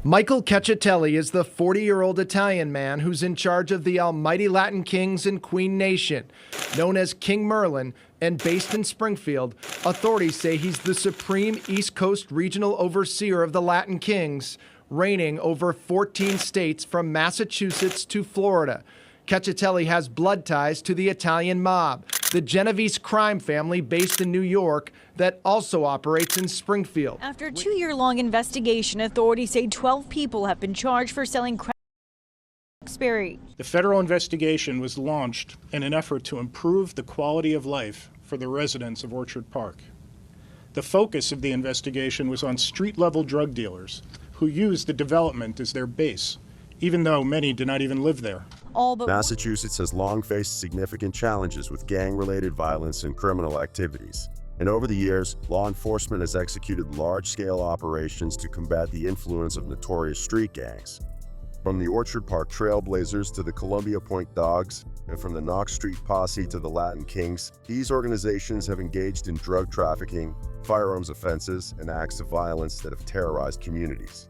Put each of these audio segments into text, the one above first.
Michael Cacciatelli is the 40-year-old Italian man who's in charge of the almighty Latin Kings and Queen Nation. Known as King Merlin and based in Springfield, authorities say he's the supreme East Coast regional overseer of the Latin Kings, reigning over 14 states from Massachusetts to Florida. Cacciatelli has blood ties to the Italian mob, the Genovese crime family based in New York that also operates in Springfield. After a 2-year-long investigation, authorities say 12 people have been charged for selling crack. The federal investigation was launched in an effort to improve the quality of life for the residents of Orchard Park. The focus of the investigation was on street-level drug dealers who used the development as their base, even though many did not even live there. Massachusetts has long faced significant challenges with gang-related violence and criminal activities. And over the years, law enforcement has executed large-scale operations to combat the influence of notorious street gangs. From the Orchard Park Trailblazers to the Columbia Point Dogs, and from the Knox Street Posse to the Latin Kings, these organizations have engaged in drug trafficking, firearms offenses, and acts of violence that have terrorized communities.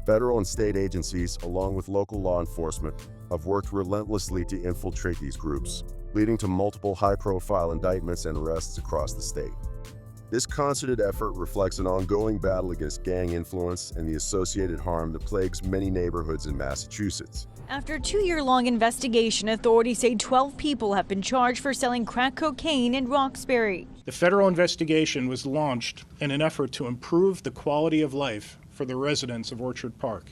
Federal and state agencies, along with local law enforcement, have worked relentlessly to infiltrate these groups, leading to multiple high-profile indictments and arrests across the state. This concerted effort reflects an ongoing battle against gang influence and the associated harm that plagues many neighborhoods in Massachusetts. After a 2-year-long investigation, authorities say 12 people have been charged for selling crack cocaine in Roxbury. The federal investigation was launched in an effort to improve the quality of life for the residents of Orchard Park.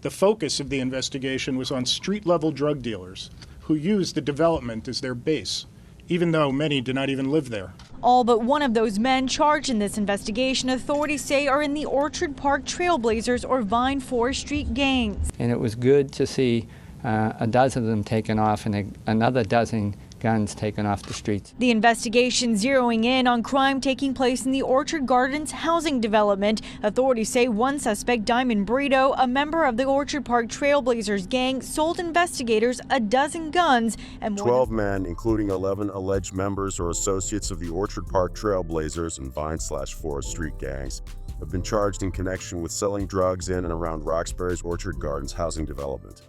The focus of the investigation was on street-level drug dealers who used the development as their base, even though many did not even live there. All but one of those men charged in this investigation, authorities say, are in the Orchard Park Trailblazers or Vine Forest Street gangs. And it was good to see a dozen of them taken off and another dozen guns taken off the streets. The investigation zeroing in on crime taking place in the Orchard Gardens housing development. Authorities say one suspect, Diamond Brito, a member of the Orchard Park Trailblazers gang, sold investigators a dozen guns and 12 men, including 11 alleged members or associates of the Orchard Park Trailblazers and Vine/Forest Street gangs, have been charged in connection with selling drugs in and around Roxbury's Orchard Gardens housing development.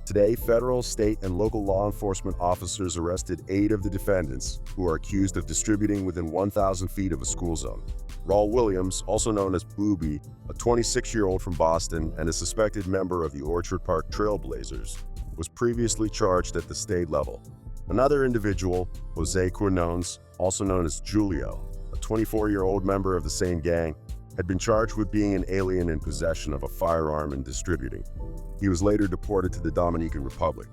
Today, federal, state, and local law enforcement officers arrested 8 of the defendants who are accused of distributing within 1,000 feet of a school zone. Raul Williams, also known as Booby, a 26-year-old from Boston and a suspected member of the Orchard Park Trailblazers, was previously charged at the state level. Another individual, Jose Quinones, also known as Julio, a 24-year-old member of the same gang, had been charged with being an alien in possession of a firearm and distributing. He was later deported to the Dominican Republic.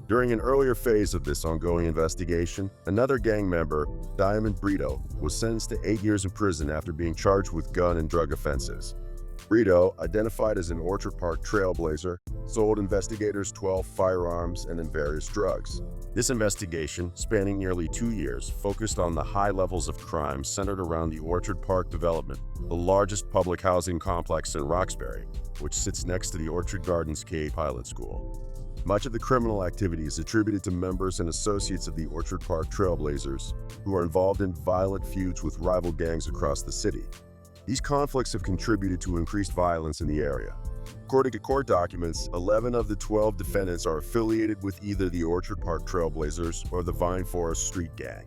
During an earlier phase of this ongoing investigation, another gang member, Diamond Brito, was sentenced to 8 years in prison after being charged with gun and drug offenses. Brito, identified as an Orchard Park Trailblazer, sold investigators 12 firearms and then various drugs. This investigation, spanning nearly 2 years, focused on the high levels of crime centered around the Orchard Park development, the largest public housing complex in Roxbury, which sits next to the Orchard Gardens K Pilot School. Much of the criminal activity is attributed to members and associates of the Orchard Park Trailblazers, who are involved in violent feuds with rival gangs across the city. These conflicts have contributed to increased violence in the area. According to court documents, 11 of the 12 defendants are affiliated with either the Orchard Park Trailblazers or the Vine Forest Street Gang.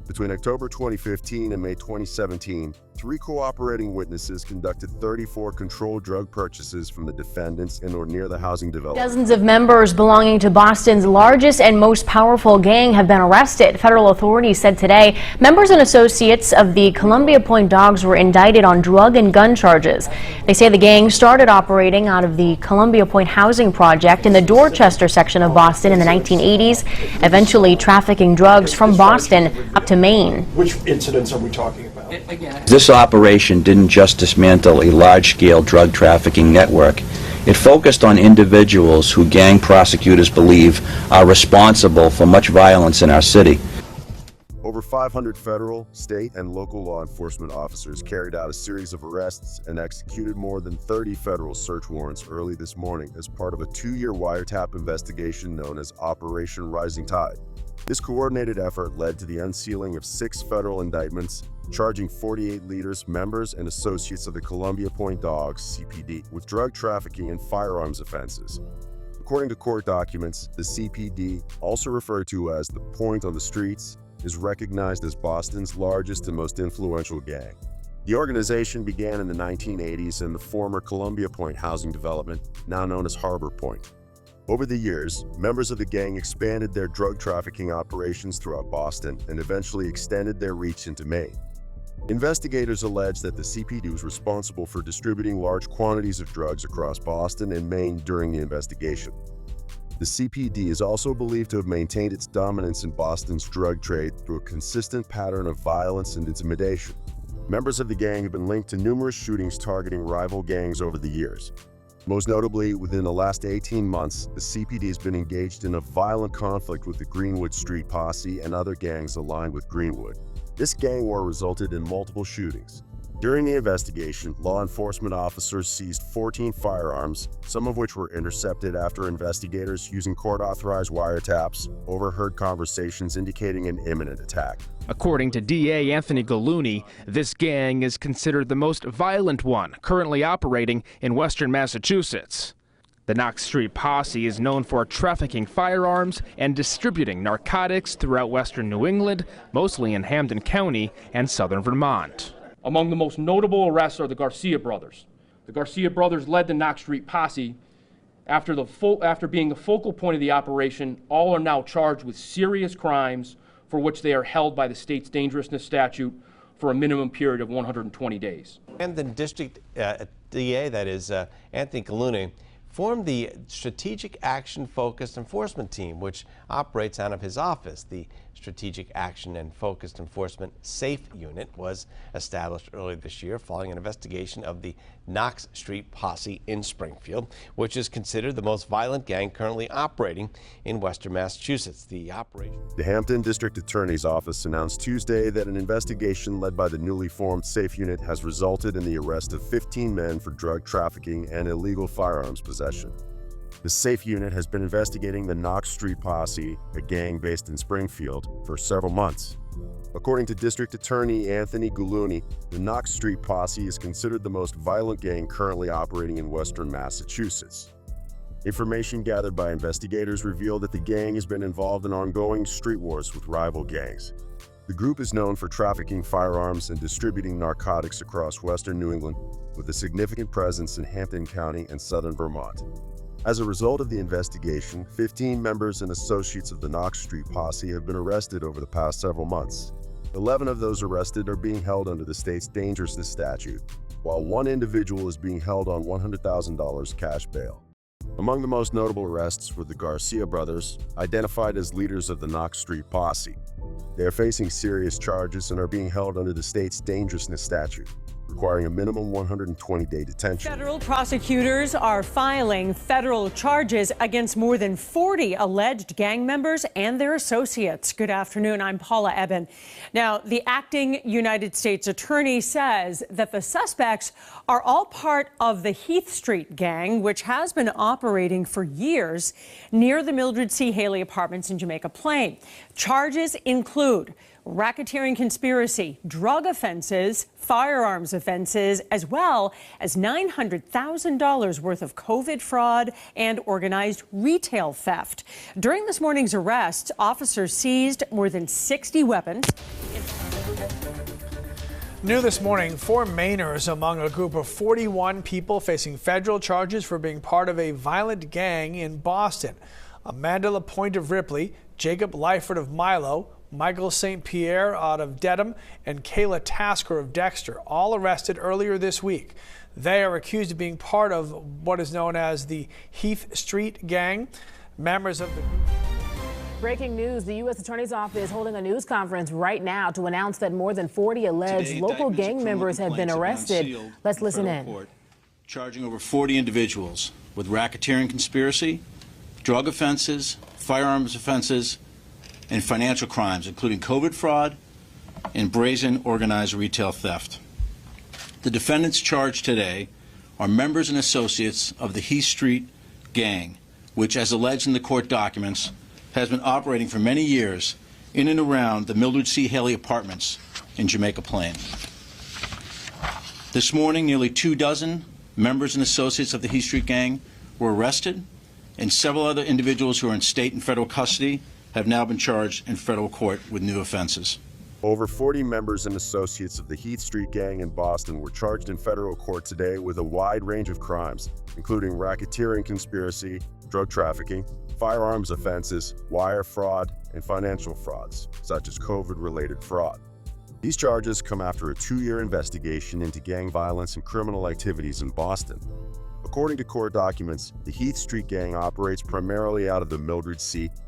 Between October 2015 and May 2017, 3 cooperating witnesses conducted 34 controlled drug purchases from the defendants in or near the housing development. Dozens of members belonging to Boston's largest and most powerful gang have been arrested. Federal authorities said today members and associates of the Columbia Point Dogs were indicted on drug and gun charges. They say the gang started operating out of the Columbia Point housing project in the Dorchester section of Boston in the 1980s, eventually trafficking drugs from Boston up to Maine. Which incidents are we talking about? This operation didn't just dismantle a large-scale drug trafficking network. It focused on individuals who gang prosecutors believe are responsible for much violence in our city. Over 500 federal, state, and local law enforcement officers carried out a series of arrests and executed more than 30 federal search warrants early this morning as part of a 2-year wiretap investigation known as Operation Rising Tide. This coordinated effort led to the unsealing of 6 federal indictments, charging 48 leaders, members, and associates of the Columbia Point Dogs, CPD, with drug trafficking and firearms offenses. According to court documents, the CPD, also referred to as the Point on the Streets, is recognized as Boston's largest and most influential gang. The organization began in the 1980s in the former Columbia Point housing development, now known as Harbor Point. Over the years, members of the gang expanded their drug trafficking operations throughout Boston and eventually extended their reach into Maine. Investigators allege that the CPD was responsible for distributing large quantities of drugs across Boston and Maine during the investigation. The CPD is also believed to have maintained its dominance in Boston's drug trade through a consistent pattern of violence and intimidation. Members of the gang have been linked to numerous shootings targeting rival gangs over the years. Most notably, within the last 18 months, the CPD has been engaged in a violent conflict with the Greenwood Street Posse and other gangs aligned with Greenwood. This gang war resulted in multiple shootings. During the investigation, law enforcement officers seized 14 firearms, some of which were intercepted after investigators, using court-authorized wiretaps, overheard conversations indicating an imminent attack. According to DA Anthony Gallooni, this gang is considered the most violent one currently operating in western Massachusetts. The Knox Street Posse is known for trafficking firearms and distributing narcotics throughout western New England, mostly in Hampden County and southern Vermont. Among the most notable arrests are the Garcia brothers. The Garcia brothers led the Knox Street Posse. After being the focal point of the operation, all are now charged with serious crimes for which they are held by the state's dangerousness statute for a minimum period of 120 days. And the district DA, that is Anthony Gallooni, formed the Strategic Action Focused Enforcement Team, which operates out of his office. The Strategic Action and Focused Enforcement SAFE Unit was established earlier this year following an investigation of the Knox Street Posse in Springfield, which is considered the most violent gang currently operating in western Massachusetts. The Hampton District Attorney's Office announced Tuesday that an investigation led by the newly formed SAFE Unit has resulted in the arrest of 15 men for drug trafficking and illegal firearms possession. The SAFE Unit has been investigating the Knox Street Posse, a gang based in Springfield, for several months. According to District Attorney Anthony Gallooni, the Knox Street Posse is considered the most violent gang currently operating in western Massachusetts. Information gathered by investigators revealed that the gang has been involved in ongoing street wars with rival gangs. The group is known for trafficking firearms and distributing narcotics across western New England, with a significant presence in Hampden County and southern Vermont. As a result of the investigation, 15 members and associates of the Knox Street Posse have been arrested over the past several months. 11 of those arrested are being held under the state's dangerousness statute, while one individual is being held on $100,000 cash bail. Among the most notable arrests were the Garcia brothers, identified as leaders of the Knox Street Posse. They are facing serious charges and are being held under the state's dangerousness statute, requiring a minimum 120-day detention. Federal prosecutors are filing federal charges against more than 40 alleged gang members and their associates. Good afternoon, I'm Paula Eben. Now, the acting United States attorney says that the suspects are all part of the Heath Street Gang, which has been operating for years near the Mildred Hailey Apartments in Jamaica Plain. Charges include racketeering conspiracy, drug offenses, firearms offenses, as well as $900,000 worth of COVID fraud and organized retail theft. During this morning's arrests, officers seized more than 60 weapons. New this morning, 4 Mainers among a group of 41 people facing federal charges for being part of a violent gang in Boston. Amanda LaPointe of Ripley, Jacob Lyford of Milo, Michael St. Pierre out of Dedham, and Kayla Tasker of Dexter, all arrested earlier this week. They are accused of being part of what is known as the Heath Street Gang. Members of the Breaking news, the U.S. Attorney's Office is holding a news conference right now to announce that more than 40 alleged local gang members have been arrested. Let's listen in. Charging over 40 individuals with racketeering conspiracy, drug offenses, firearms offenses, and financial crimes, including COVID fraud and brazen organized retail theft. The defendants charged today are members and associates of the Heath Street Gang, which, as alleged in the court documents, has been operating for many years in and around the Mildred Hailey Apartments in Jamaica Plain. This morning, nearly 24 members and associates of the Heath Street Gang were arrested, and several other individuals who are in state and federal custody have now been charged in federal court with new offenses. Over 40 members and associates of the Heath Street Gang in Boston were charged in federal court today with a wide range of crimes, including racketeering conspiracy, drug trafficking, firearms offenses, wire fraud, and financial frauds, such as COVID-related fraud. These charges come after a 2-year investigation into gang violence and criminal activities in Boston. According to court documents, the Heath Street Gang operates primarily out of the Mildred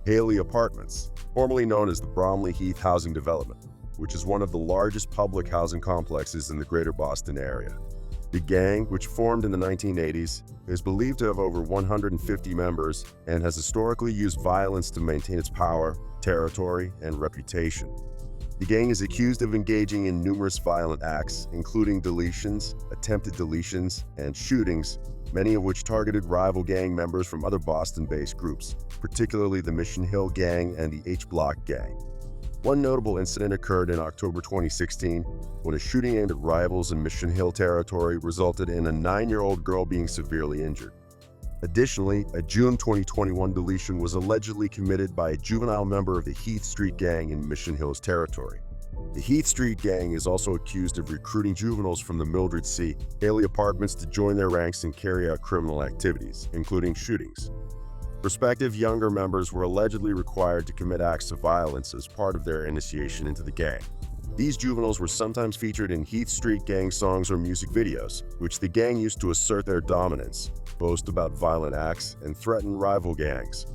Hailey Apartments, formerly known as the Bromley Heath Housing Development, which is one of the largest public housing complexes in the greater Boston area. The gang, which formed in the 1980s, is believed to have over 150 members and has historically used violence to maintain its power, territory, and reputation. The gang is accused of engaging in numerous violent acts, including deletions, attempted deletions, and shootings, many of which targeted rival gang members from other Boston-based groups, particularly the Mission Hill Gang and the H Block Gang. One notable incident occurred in October 2016 when a shooting aimed at rivals in Mission Hill territory resulted in a 9-year-old girl being severely injured. Additionally, a June 2021 deletion was allegedly committed by a juvenile member of the Heath Street Gang in Mission Hill's territory. The Heath Street Gang is also accused of recruiting juveniles from the Mildred Hailey Apartments to join their ranks and carry out criminal activities, including shootings. Prospective younger members were allegedly required to commit acts of violence as part of their initiation into the gang. These juveniles were sometimes featured in Heath Street Gang songs or music videos, which the gang used to assert their dominance, boast about violent acts, and threaten rival gangs.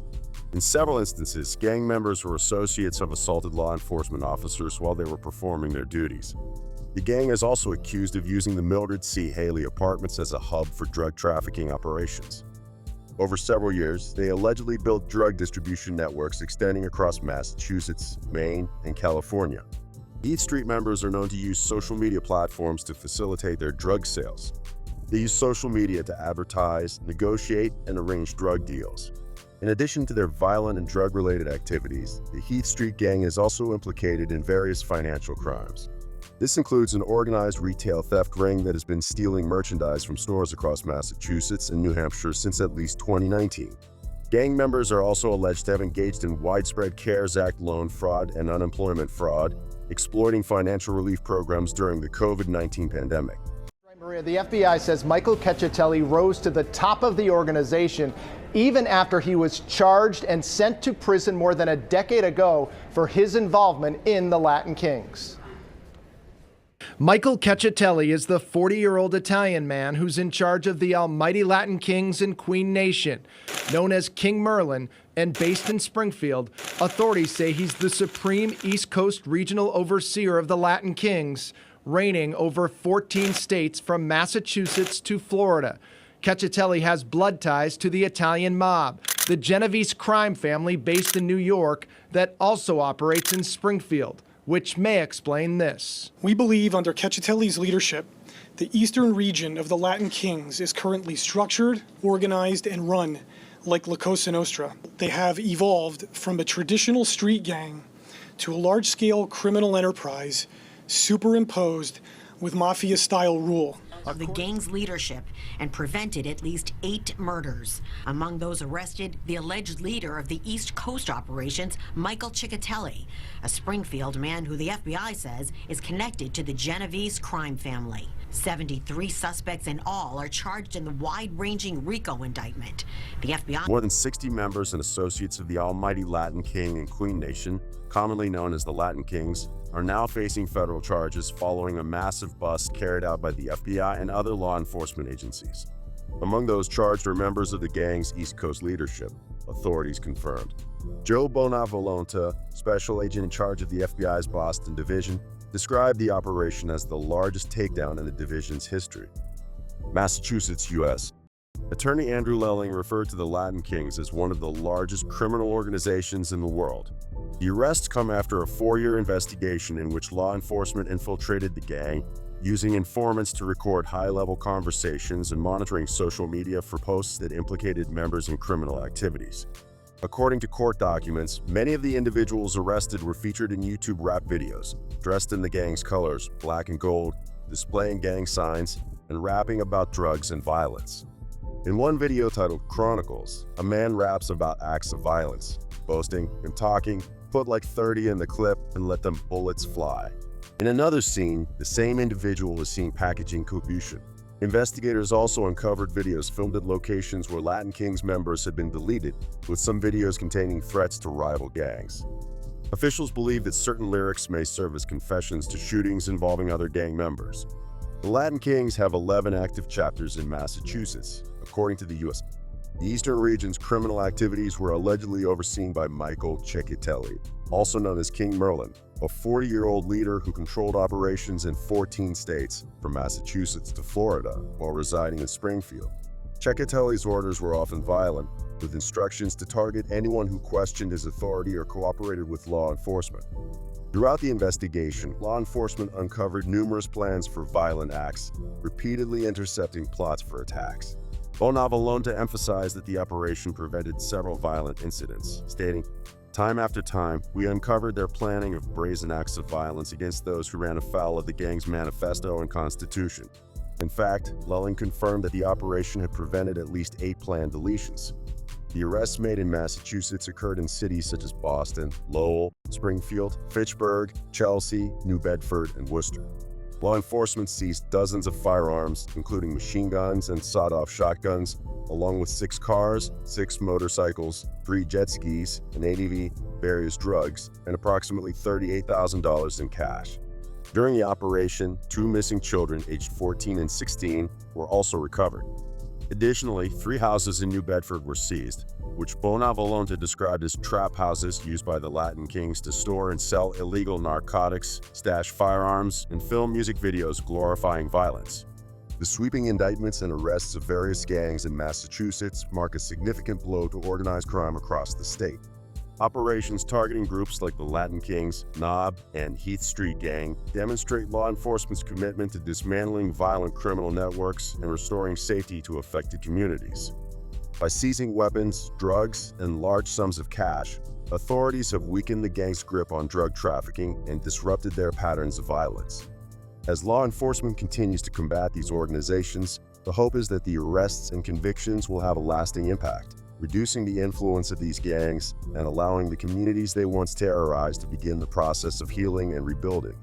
In several instances, gang members or associates have assaulted law enforcement officers while they were performing their duties. The gang is also accused of using the Mildred Hailey Apartments as a hub for drug trafficking operations. Over several years, they allegedly built drug distribution networks extending across Massachusetts, Maine, and California. Heath Street members are known to use social media platforms to facilitate their drug sales. They use social media to advertise, negotiate, and arrange drug deals. In addition to their violent and drug-related activities, the Heath Street Gang is also implicated in various financial crimes. This includes an organized retail theft ring that has been stealing merchandise from stores across Massachusetts and New Hampshire since at least 2019. Gang members are also alleged to have engaged in widespread CARES Act loan fraud and unemployment fraud, exploiting financial relief programs during the COVID-19 pandemic. Maria, the FBI says Michael Cacciatelli rose to the top of the organization even after he was charged and sent to prison more than a decade ago for his involvement in the Latin Kings. Michael Cacciatelli is the 40-year-old Italian man who's in charge of the almighty Latin Kings in Queen Nation. Known as King Merlin and based in Springfield, authorities say he's the supreme East Coast regional overseer of the Latin Kings, reigning over 14 states from Massachusetts to Florida. Cacciatelli has blood ties to the Italian mob, the Genovese crime family based in New York that also operates in Springfield, which may explain this. We believe under Cacciatelli's leadership, the eastern region of the Latin Kings is currently structured, organized, and run like La Cosa Nostra. They have evolved from a traditional street gang to a large-scale criminal enterprise superimposed with mafia-style rule. Of the gang's leadership and prevented at least 8 murders. Among those arrested, the alleged leader of the East Coast operations, Michael Cacciatelli, a Springfield man who the FBI says is connected to the Genovese crime family. 73 suspects in all are charged in the wide-ranging RICO indictment. The FBI... More than 60 members and associates of the almighty Latin King and Queen Nation, commonly known as the Latin Kings, are now facing federal charges following a massive bust carried out by the FBI and other law enforcement agencies. Among those charged are members of the gang's East Coast leadership, authorities confirmed. Joe Bonavolonta, special agent in charge of the FBI's Boston division, described the operation as the largest takedown in the division's history. Massachusetts, U.S. Attorney Andrew Lelling referred to the Latin Kings as one of the largest criminal organizations in the world. The arrests come after a 4-year investigation in which law enforcement infiltrated the gang, using informants to record high-level conversations and monitoring social media for posts that implicated members in criminal activities. According to court documents, many of the individuals arrested were featured in YouTube rap videos, dressed in the gang's colors, black and gold, displaying gang signs, and rapping about drugs and violence. In one video titled Chronicles, a man raps about acts of violence, boasting and talking, put like 30 in the clip and let them bullets fly. In another scene, the same individual is seen packaging cocaine. Investigators also uncovered videos filmed at locations where Latin Kings members had been deleted, with some videos containing threats to rival gangs. Officials believe that certain lyrics may serve as confessions to shootings involving other gang members. The Latin Kings have 11 active chapters in Massachusetts, according to the U.S. The Eastern region's criminal activities were allegedly overseen by Michael Ciccatelli, also known as King Merlin, a 40-year-old leader who controlled operations in 14 states, from Massachusetts to Florida, while residing in Springfield. Ciccatelli's orders were often violent, with instructions to target anyone who questioned his authority or cooperated with law enforcement. Throughout the investigation, law enforcement uncovered numerous plans for violent acts, repeatedly intercepting plots for attacks. Bonavolonta emphasized that the operation prevented several violent incidents, stating, "Time after time, we uncovered their planning of brazen acts of violence against those who ran afoul of the gang's manifesto and constitution." In fact, Lulling confirmed that the operation had prevented at least 8 planned deletions. The arrests made in Massachusetts occurred in cities such as Boston, Lowell, Springfield, Fitchburg, Chelsea, New Bedford, and Worcester. Law enforcement seized dozens of firearms, including machine guns and sawed-off shotguns, along with 6 cars, 6 motorcycles, 3 jet skis, an ATV, various drugs, and approximately $38,000 in cash. During the operation, 2 missing children aged 14 and 16 were also recovered. Additionally, 3 houses in New Bedford were seized, which Bonavolonta described as trap houses used by the Latin Kings to store and sell illegal narcotics, stash firearms, and film music videos glorifying violence. The sweeping indictments and arrests of various gangs in Massachusetts mark a significant blow to organized crime across the state. Operations targeting groups like the Latin Kings, NOB and Heath Street Gang demonstrate law enforcement's commitment to dismantling violent criminal networks and restoring safety to affected communities. By seizing weapons, drugs, and large sums of cash, authorities have weakened the gang's grip on drug trafficking and disrupted their patterns of violence. As law enforcement continues to combat these organizations, the hope is that the arrests and convictions will have a lasting impact, reducing the influence of these gangs and allowing the communities they once terrorized to begin the process of healing and rebuilding.